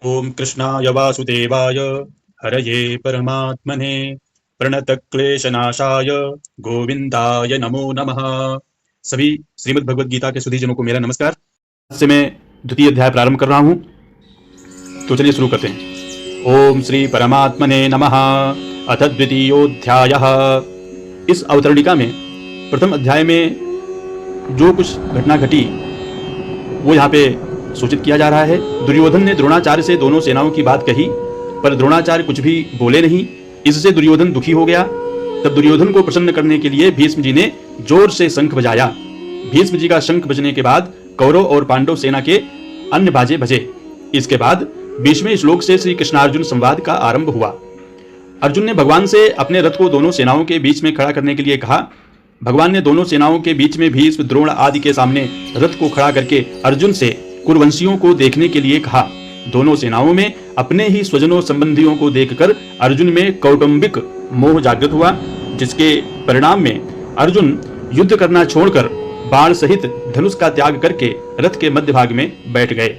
ओम कृष्णाय वासुदेवाय हरये परमात्मने प्रणतक्लेशनाशाय गोविंदाय नमो नमः। सभी श्रीमद् भगवद गीता के सुधीजनों को मेरा नमस्कार। आज से मैं द्वितीय अध्याय प्रारंभ कर रहा हूं, तो चलिए शुरू करते हैं। ओम श्री परमात्मने नमः। अथ द्वितीयोऽध्यायः। इस अवतरणिका में प्रथम अध्याय में जो कुछ घटना घटी वो यहाँ पे सूचित किया जा रहा है। दुर्योधन ने द्रोणाचार्य से दोनों सेनाओं की बात कही, पर द्रोणाचार्य कुछ भी बोले नहीं। इससे दुर्योधन दुखी हो गया। तब दुर्योधन को प्रसन्न करने के लिए भीष्म जी ने जोर से शंख बजाया। भीष्म जी का शंख बजने के बाद कौरव और पांडव सेना के अन्य बाजे बजे। इसके बाद 20वें श्लोक से श्री कृष्णार्जुन संवाद का आरंभ हुआ। अर्जुन ने भगवान से अपने रथ को दोनों सेनाओं के बीच में खड़ा करने के लिए कहा। भगवान ने दोनों सेनाओं के बीच में भीष्म, द्रोण आदि के सामने रथ को खड़ा करके अर्जुन से कुरुवंशियों को देखने के लिए कहा। दोनों सेनाओं में अपने ही स्वजनों संबंधियों को देखकर अर्जुन में कौटुंबिक मोह जागृत हुआ, जिसके परिणाम में अर्जुन युद्ध करना छोड़कर बाण सहित धनुष का त्याग करके रथ के मध्य भाग में बैठ गए।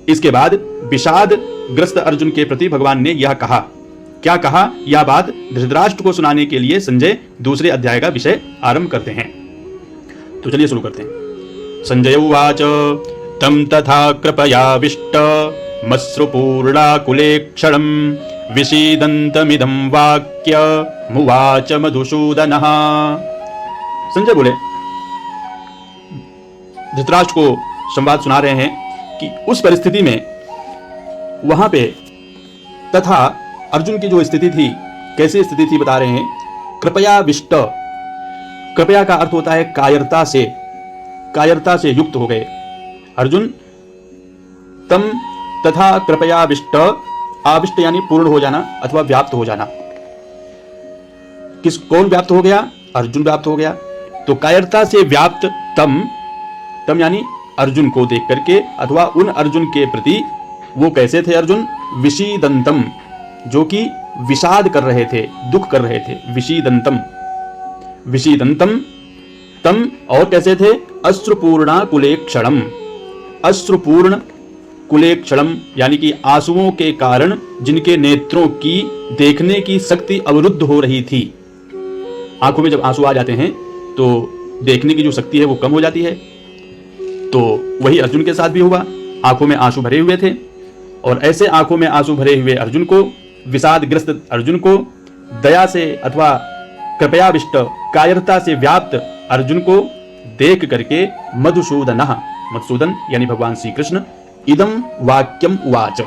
इसके बाद विषाद ग्रस्त अर्जुन के प्रति भगवान ने यह कहा। क्या कहा, यह बात धृतराष्ट्र को सुनाने के लिए संजय दूसरे अध्याय का विषय आरंभ करते हैं। तो चलिए शुरू करते हैं। संजय उवाच तम तथा कृपयाविष्ट मश्रुपूर्णाकुलेक्षणं विषीदन्तमिदं वाक्य मुवाच मधुसूदनः। संजय बोले, धृतराष्ट्र को संवाद सुना रहे हैं कि उस परिस्थिति में वहां पे तथा अर्जुन की जो स्थिति थी, कैसी स्थिति थी बता रहे हैं। कृपयाविष्ट, कृपया का अर्थ होता है कायरता से युक्त हो गए अर्जुन। तम तथा कृपयाविष्ट, आविष्ट यानी पूर्ण हो जाना अथवा व्याप्त हो जाना। कौन व्याप्त हो गया? अर्जुन व्याप्त हो गया। तो कायरता से व्याप्त तम यानी अर्जुन को देख करके अथवा उन अर्जुन के प्रति वो कैसे थे अर्जुन? विषीदंतम, जो कि विषाद कर रहे थे, दुख कर रहे थे। विषीदंतम तम, और कैसे थे? अश्रुपूर्णा कुलेक्षणम, अश्रुपूर्ण कुलेक्षणम यानी कि आंसुओं के कारण जिनके नेत्रों की देखने की शक्ति अवरुद्ध हो रही थी। आंखों में जब आंसू आ जाते हैं तो देखने की जो शक्ति है वो कम हो जाती है। तो वही अर्जुन के साथ भी हुआ। आंखों में आंसू भरे हुए थे, और ऐसे आंखों में आंसू भरे हुए अर्जुन को, विषादग्रस्त अर्जुन को, दया से अथवा कृपयाविष्ट कायरता से व्याप्त अर्जुन को देख करके मधुसूदनः, मधुसूदन यानी भगवान श्री कृष्ण, इदम वाक्यम उवाच,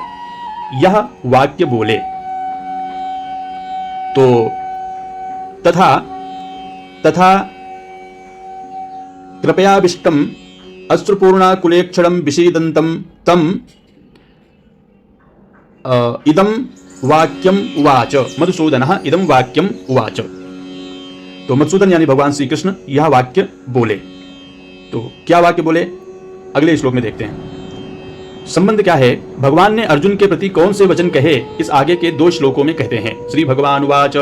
यह वाक्य बोले। तो तथा कृपयाविष्टम अश्रुपूर्णा कुलेक्षणम विषीदंतम तम इदम वाक्यम उवाच मधुसूदनः इदम वाक्यम उवाच। तो मधुसूदन यानी भगवान श्री कृष्ण यह वाक्य बोले। तो क्या वाक्य बोले, अगले श्लोक में देखते हैं। संबंध क्या है? भगवान ने अर्जुन के प्रति कौन से वचन कहे, इस आगे के 2 श्लोकों में कहते हैं। श्री भगवान उवाच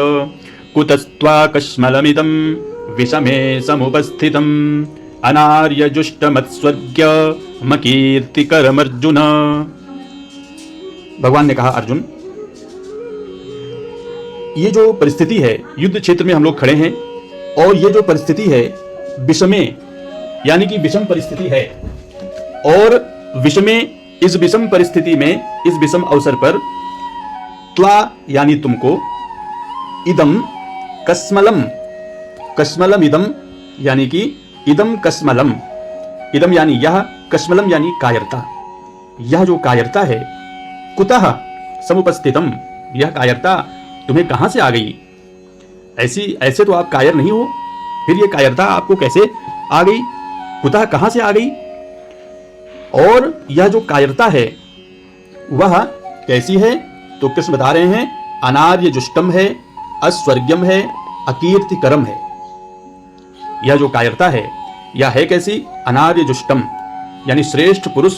कुतस्त्वाकश्मलमिदं विषमे समुपस्थितम् अनार्यजुष्टमत्स्वर्ग्य मकीर्तिकरमर्जुन। भगवान ने कहा, अर्जुन, ये जो परिस्थिति है, युद्ध क्षेत्र में हम लोग खड़े हैं, और ये जो परिस्थिति है विषमे यानी कि विषम परिस्थिति है, और विषमे इस विषम परिस्थिति में, इस विषम अवसर पर त्वा यानी तुमको, इदम कस्मलम, कस्मलम इदम यानी कि इदम कस्मलम, इदम यानी यह, कस्मलम यानी कायरता। यह जो कायरता है, कुतः समुपस्थितम, यह कायरता तुम्हें कहां से आ गई? ऐसे तो आप कायर नहीं हो, फिर ये कायरता आपको कैसे आ गई? कुतः कहां से आ गई? और यह जो कायरता है वह कैसी है? तो कृष्ण बता रहे हैं, अनार्य जुष्टम है, अस्वर्ग्यम है, अकीर्तिकरम है। यह जो कायरता है यह है कैसी? अनार्य जुष्टम यानी श्रेष्ठ पुरुष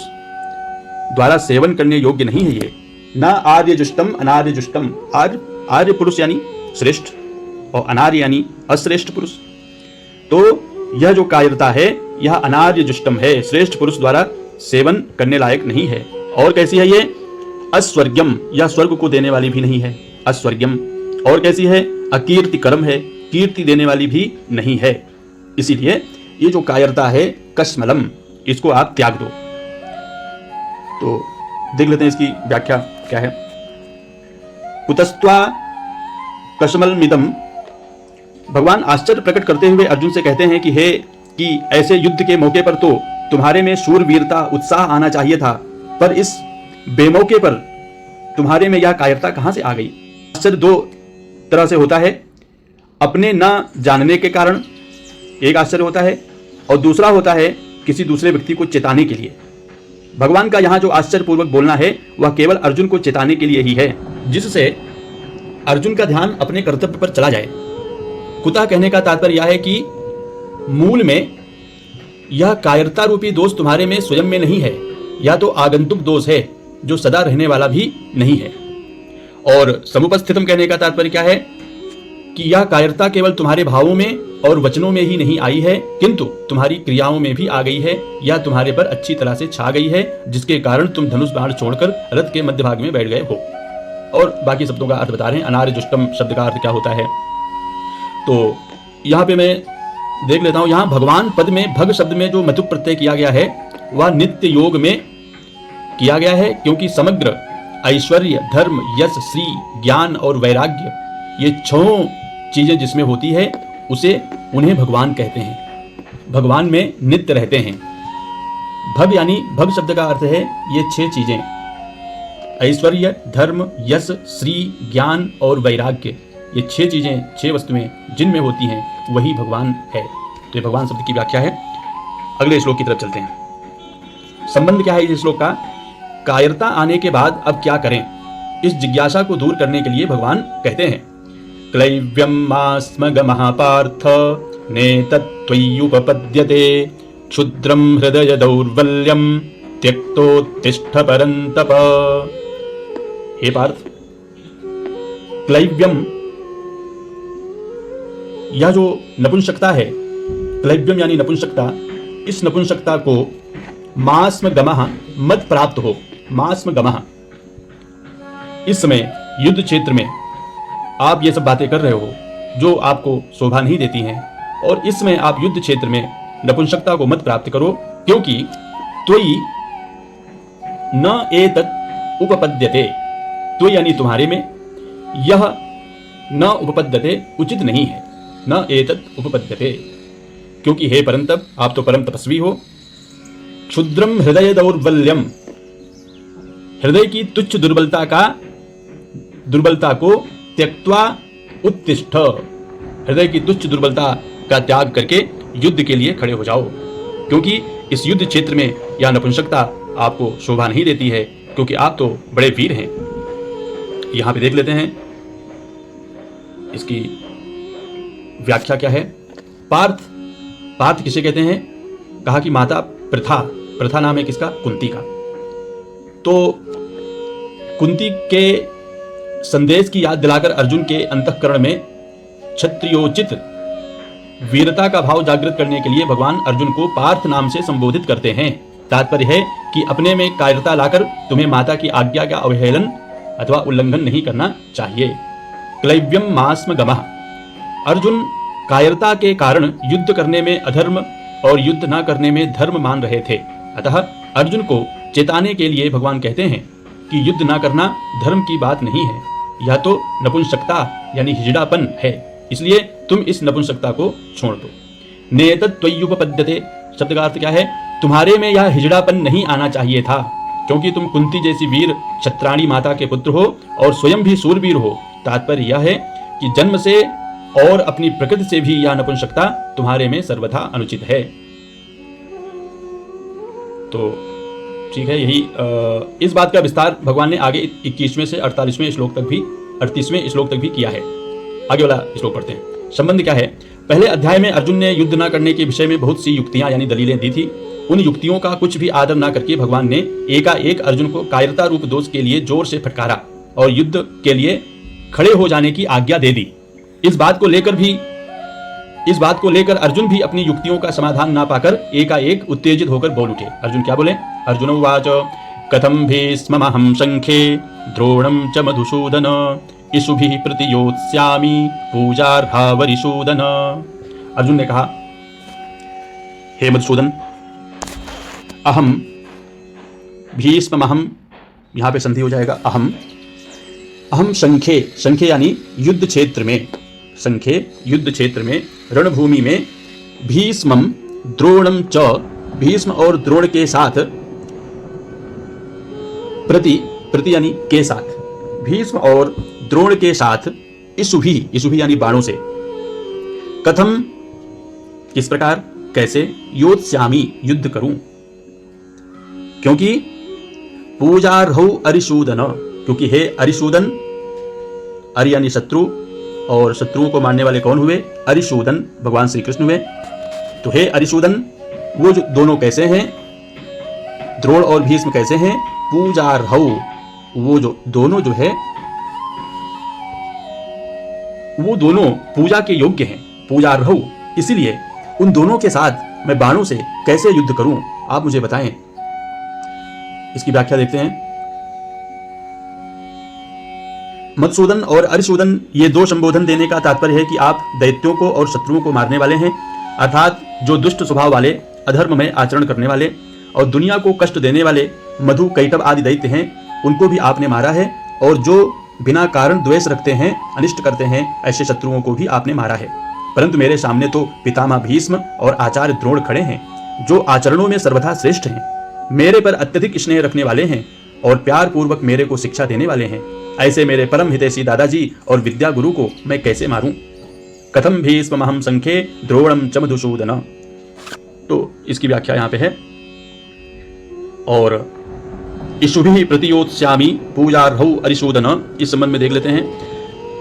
द्वारा सेवन करने योग्य नहीं है ये। न आर्य जुष्टम अनार्य जुष्टम, आर्य पुरुष यानी श्रेष्ठ और अनार्य यानी अश्रेष्ठ पुरुष। तो यह जो कायरता है यह अनार्य जुष्टम है, श्रेष्ठ पुरुष द्वारा सेवन करने लायक नहीं है। और कैसी है ये? अस्वर्ग्यम, यह स्वर्ग को देने वाली भी नहीं है, अस्वर्ग्यम। और कैसी है? अकीर्तिकरम है, कीर्ति देने वाली भी नहीं है। इसीलिए ये जो कायरता है कश्मलम, इसको आप त्याग दो। तो देख लेते हैं इसकी व्याख्या क्या है। कुतस्त्वा कश्मलमिदम, भगवान आश्चर्य प्रकट करते हुए अर्जुन से कहते हैं कि ऐसे युद्ध के मौके पर तो तुम्हारे में शूरवीरता उत्साह आना चाहिए था, पर इस बेमौके पर तुम्हारे में यह कायरता कहां से आ गई? आश्चर्य दो तरह से होता है, अपने न जानने के कारण एक आश्चर्य होता है, और दूसरा होता है किसी दूसरे व्यक्ति को चेताने के लिए। भगवान का यहाँ जो आश्चर्यपूर्वक बोलना है वह केवल अर्जुन को चेताने के लिए ही है, जिससे अर्जुन का ध्यान अपने कर्तव्य पर चला जाए। कुतः कहने का तात्पर्य यह है कि मूल में यह कायरता रूपी दोष तुम्हारे में स्वयं में नहीं है, या तो आगंतुक दोष है जो सदा रहने वाला भी नहीं है। और समुपस्थितम कहने का तात्पर्य क्या है कि यह कायरता केवल तुम्हारे भावों में और वचनों में ही नहीं आई है, किंतु तुम्हारी क्रियाओं में भी आ गई है, या तुम्हारे पर अच्छी तरह से छा गई है, जिसके कारण तुम धनुष बाण छोड़कर रथ के मध्य भाग में बैठ गए हो। और बाकी शब्दों का अर्थ बता रहे हैं। अनार्य जुष्टम शब्द का अर्थ क्या होता है, तो यहाँ पे मैं देख लेता हूँ। यहाँ भगवान पद में भग शब्द में जो मतुक प्रत्यय किया गया है वह नित्य योग में किया गया है, क्योंकि समग्र ऐश्वर्य, धर्म, यश, श्री, ज्ञान और वैराग्य, ये छह चीजें जिसमें होती है उसे उन्हें भगवान कहते हैं। भगवान में नित्य रहते हैं। भग यानी भग शब्द का अर्थ है ये छह चीजें, ऐश्वर्य, धर्म, यश, श्री, ज्ञान और वैराग्य, ये छह चीजें, छह वस्तुएं जिनमें होती हैं वही भगवान है। तो ये भगवान शब्द की व्याख्या है। अगले श्लोक की तरफ चलते हैं। संबंध क्या है इस श्लोक का? कायरता आने के बाद अब क्या करें, इस जिज्ञासा को दूर करने के लिए भगवान कहते हैं, क्लैव्यम मास्मगमः पार्थ नेतत्त्वय्युपपद्यते क्षुद्रम हृदय दौर्बल्यम त्यक्तोत्तिष्ठ परन्तप। हे पार्थ, क्लैव्यम, यह जो नपुंसकता है, क्लैव्यम यानी नपुंसकता, इस नपुंसकता को मास्म गमः, मत प्राप्त हो। मास्म गमः, इस समय युद्ध क्षेत्र में आप ये सब बातें कर रहे हो जो आपको शोभा नहीं देती हैं, और इस समय आप युद्ध क्षेत्र में नपुंसकता को मत प्राप्त करो, क्योंकि त्वयि न एतत् उपपद्यते, त्वयि यानी तुम्हारे में, यह न उपपद्यते उचित नहीं है, न एतत् उपपद्यते, क्योंकि हे परंतप, आप तो परम तपस्वी हो। क्षुद्रम हृदय दौर्बल्यम, हृदय की तुच्छ दुर्बलता को त्यक्त्वा उत्तिष्ठ, हृदय की तुच्छ दुर्बलता का त्याग करके युद्ध के लिए खड़े हो जाओ, क्योंकि इस युद्ध क्षेत्र में यह नपुंसकता आपको शोभा नहीं देती है, क्योंकि आप तो बड़े वीर हैं। यहां पे देख लेते हैं इसकी व्याख्या क्या है। पार्थ, पार्थ किसे कहते हैं? कहा कि माता प्रथा, प्रथा नाम है किसका? कुंती का। तो कुंती के संदेश की याद दिलाकर अर्जुन के अंतःकरण में क्षत्रियोचित वीरता का भाव जागृत करने के लिए भगवान अर्जुन को पार्थ नाम से संबोधित करते हैं। तात्पर्य है कि अपने में कायरता लाकर तुम्हें माता की आज्ञा का अवहेलन अथवा उल्लंघन नहीं करना चाहिए। क्लैव्यम मास्म गमः, अर्जुन कायरता के कारण युद्ध करने में अधर्म और युद्ध न करने में धर्म मान रहे थे। अतः अर्जुन को चेताने के लिए भगवान कहते हैं कि युद्ध ना करना धर्म की बात नहीं है, यह तो नपुंसकता यानी हिजड़ापन है, इसलिए तुम इस नपुंसकता को छोड़ दो। नेतत्त्वय्युपपद्यते शब्द का अर्थ क्या है? तुम्हारे में यह हिजड़ापन नहीं आना चाहिए था, क्योंकि तुम कुंती जैसी वीर क्षत्राणी माता के पुत्र हो और स्वयं भी सूरवीर हो। तात्पर्य यह है कि जन्म से और अपनी प्रकृति से भी यह नपुंसकता तुम्हारे में सर्वथा अनुचित है। तो ठीक है, यही इस बात का विस्तार भगवान ने आगे 21वें से 38वें श्लोक तक भी 38वें श्लोक तक भी किया है। आगे वाला श्लोक पढ़ते हैं। संबंध क्या है? पहले अध्याय में अर्जुन ने युद्ध न करने के विषय में बहुत सी युक्तियां यानी दलीलें दी थी। उन युक्तियों का कुछ भी आदर न करके भगवान ने एकाएक अर्जुन को कायरता रूप दोष के लिए जोर से फटकारा और युद्ध के लिए खड़े हो जाने की आज्ञा दे दी। इस बात को लेकर अर्जुन भी अपनी युक्तियों का समाधान ना पाकर एकाएक उत्तेजित होकर बोल उठे। अर्जुन क्या बोले? अर्जुन उवाच कथम भीष्ममहं शंखे द्रोणं च मधुसूदन इषुभिः प्रतियोत्स्यामि पूजार्हा वरिसूदन। अर्जुन ने कहा, हे मधुसूदन, अहम भीष्ममहं, यहाँ पे संधि हो जाएगा अहम शंखे, शंखे यानी युद्ध क्षेत्र में, शंखे युद्ध क्षेत्र में, रणभूमि में, भीष्मम द्रोणम च, भीष्म और द्रोण के साथ, प्रति यानी के साथ, भीष्म और द्रोण के साथ, इषुभी यानी बाणों से, कथम किस प्रकार, कैसे, योत्स्यामि युद्ध करूं, क्योंकि पूजार्हौ अरिसूदन, क्योंकि हे अरिसूदन, अरि यानी शत्रु, और शत्रुओं को मारने वाले कौन हुए, अरिसूदन भगवान श्री कृष्ण हुए। तो हे अरिसूदन, वो जो दोनों कैसे हैं, द्रोण और भीष्म कैसे हैं, पूजार्हौ, वो जो दोनों जो है वो दोनों पूजा के योग्य हैं, पूजार्हौ, इसीलिए उन दोनों के साथ मैं बाणों से कैसे युद्ध करूं, आप मुझे बताएं। इसकी व्याख्या देखते हैं। मधुसूदन और अरिसूदन, ये दो संबोधन देने का तात्पर्य है कि आप दैत्यों को और शत्रुओं को मारने वाले हैं, अर्थात जो दुष्ट स्वभाव वाले, अधर्म में आचरण करने वाले और दुनिया को कष्ट देने वाले मधु, कैटभ आदि दैत्य हैं, उनको भी आपने मारा है, और जो बिना कारण द्वेष रखते हैं, अनिष्ट करते हैं, ऐसे शत्रुओं को भी आपने मारा है। परंतु मेरे सामने तो पितामह भीष्म और आचार्य द्रोण खड़े हैं, जो आचरणों में सर्वथा श्रेष्ठ हैं, मेरे पर अत्यधिक स्नेह रखने वाले हैं और प्यार पूर्वक मेरे को शिक्षा देने वाले हैं। ऐसे मेरे परम हितैषी दादाजी और विद्या गुरु को मैं कैसे मारूं। कथम भीष्ममहं संखे द्रोणं च मधुसूदन। तो इसकी व्याख्या यहाँ पे है। और इषुभिः प्रतियोत्स्यामि पूजार्हौ अरिसूदन, इस संबंध में देख लेते हैं।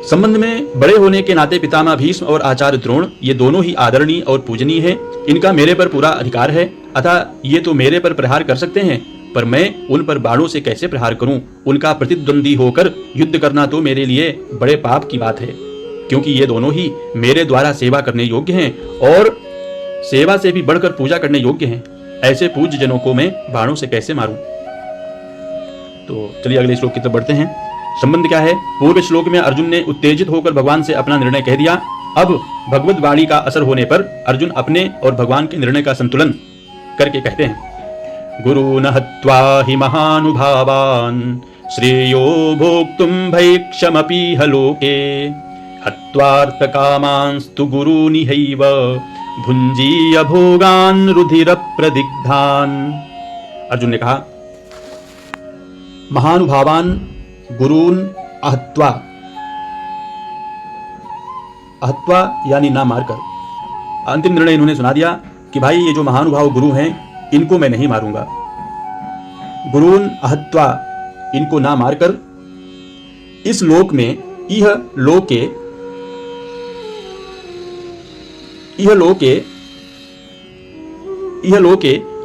संबंध में बड़े होने के नाते पितामह भीष्म और आचार्य द्रोण, ये दोनों ही आदरणीय और पूजनीय है। इनका मेरे पर पूरा अधिकार है, अतः ये तो मेरे पर प्रहार कर सकते हैं, पर मैं उन पर बाणों से कैसे प्रहार करूं। उनका प्रतिद्वंदी होकर युद्ध करना तो मेरे लिए बड़े पाप की बात है, क्योंकि ये दोनों ही मेरे द्वारा सेवा करने योग्य हैं और सेवा से भी बढ़कर पूजा करने योग्य हैं। ऐसे पूज्य जनों को मैं बाणों से कैसे मारूं। तो चलिए अगले श्लोक की तरफ बढ़ते हैं। संबंध क्या है। पूर्व श्लोक में अर्जुन ने उत्तेजित होकर भगवान से अपना निर्णय कह दिया। अब भगवत वाणी का असर होने पर अर्जुन अपने और भगवान के निर्णय का संतुलन करके कहते हैं, गुरुन हत्वा हि महानुभावान् श्रेयो भोक्तुं भैक्षमपीह लोके हत्वार्थ कामांस्तु गुरूनिहैव भुञ्जीय भोगान् रुधिर प्रदिग्धान्। अर्जुन ने कहा, महानुभावान गुरून् अहत्वा, अहत्वा यानी ना मारकर। अंतिम निर्णय इन्होंने सुना दिया कि भाई ये जो महानुभाव गुरु हैं, इनको मैं नहीं मारूंगा। गुरून् अहत्वा, इनको ना मारकर इस लोक में, इह लोके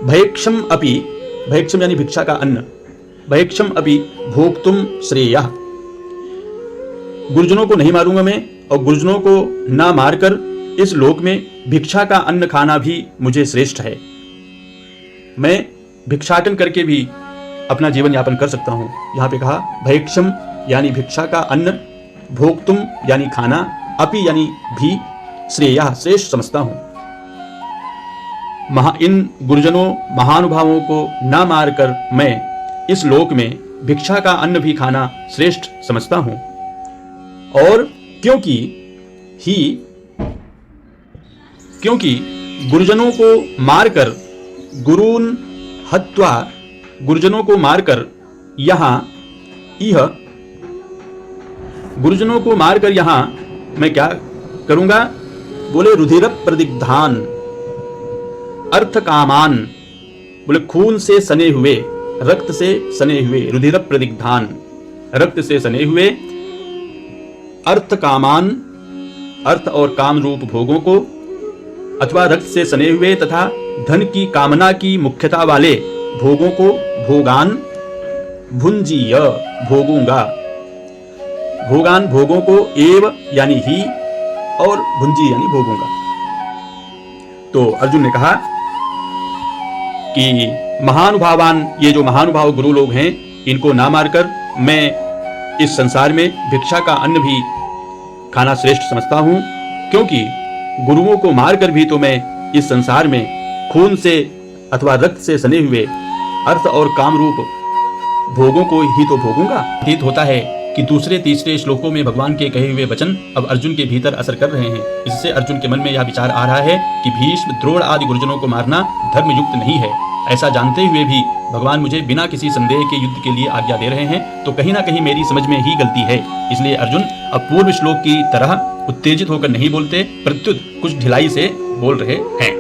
भैक्षम अपि, भैक्षम यानी भिक्षा का अन्न, भैक्षम अपि भोक्तुम श्रेयः, गुरुजनों को नहीं मारूंगा मैं, और गुरुजनों को ना मारकर इस लोक में भिक्षा का अन्न खाना भी मुझे श्रेष्ठ है। मैं भिक्षाटन करके भी अपना जीवन यापन कर सकता हूं। यहां पे कहा भैक्षम यानी भिक्षा का अन्न, भोक्तुम यानी खाना, अपि यानी भी, श्रेयः श्रेष्ठ समझता हूं। इन गुरुजनों महानुभावों को ना मारकर मैं इस लोक में भिक्षा का अन्न भी खाना श्रेष्ठ समझता हूं। और क्योंकि गुरुजनों को मारकर, गुरून् हत्वा, गुरुजनों को मारकर यहां, गुरुजनों को मारकर यहां मैं क्या करूंगा, बोले रुधिर प्रदिग्धान, अर्थ कामान, बोले खून से सने हुए, रक्त से सने हुए, रुधिर प्रदिग्धान, रक्त से सने हुए, अर्थ कामान, अर्थ और काम रूप भोगों को, अथवा रक्त से सने हुए तथा धन की कामना की मुख्यता वाले भोगों को, भोगान भुंजीय, भोगूंगा, भोगान भोगों को, एव यानी ही, और भुंजी यानी भोगूंगा। तो अर्जुन ने कहा कि महानुभावान, ये जो महानुभाव गुरु लोग हैं, इनको ना मारकर मैं इस संसार में भिक्षा का अन्न भी खाना श्रेष्ठ समझता हूं, क्योंकि गुरुओं को मारकर भी तो मैं इस संसार में खून से अथवा रक्त से सने हुए अर्थ और काम रूप भोगों को ही तो भोगूंगा। प्रतीत होता है कि दूसरे तीसरे श्लोकों में भगवान के कहे हुए वचन अब अर्जुन के भीतर असर कर रहे हैं। इससे अर्जुन के मन में यह विचार आ रहा है कि भीष्म, द्रोण आदि गुरुजनों को मारना धर्मयुक्त नहीं है। ऐसा जानते हुए भी भगवान मुझे बिना किसी संदेह के युद्ध के लिए आज्ञा दे रहे हैं, तो कहीं ना कहीं मेरी समझ में ही गलती है। इसलिए अर्जुन अब पूर्व श्लोक की तरह उत्तेजित होकर नहीं बोलते, प्रत्युत कुछ ढिलाई से बोल रहे हैं।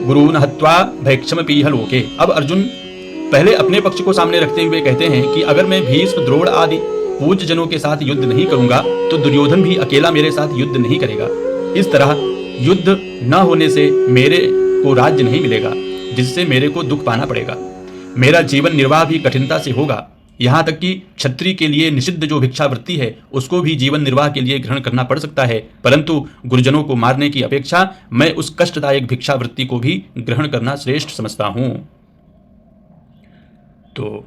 गुरुन हत्वा भैक्षमपीह लोके। अब अर्जुन पहले अपने पक्ष को सामने रखते हुए कहते हैं कि अगर मैं भीष्म, द्रोण आदि पूज्य जनों के साथ युद्ध नहीं करूंगा तो दुर्योधन भी अकेला मेरे साथ युद्ध नहीं करेगा। इस तरह युद्ध न होने से मेरे को राज्य नहीं मिलेगा, जिससे मेरे को दुख पाना पड़ेगा। मेरा जीवन निर्वाह भी कठिनता से होगा। यहाँ तक कि क्षत्रिय के लिए निषिद्ध जो भिक्षावृत्ति है उसको भी जीवन निर्वाह के लिए ग्रहण करना पड़ सकता है, परंतु गुरुजनों को मारने की अपेक्षा मैं उस कष्टदायक भिक्षावृत्ति को भी ग्रहण करना श्रेष्ठ समझता हूँ। तो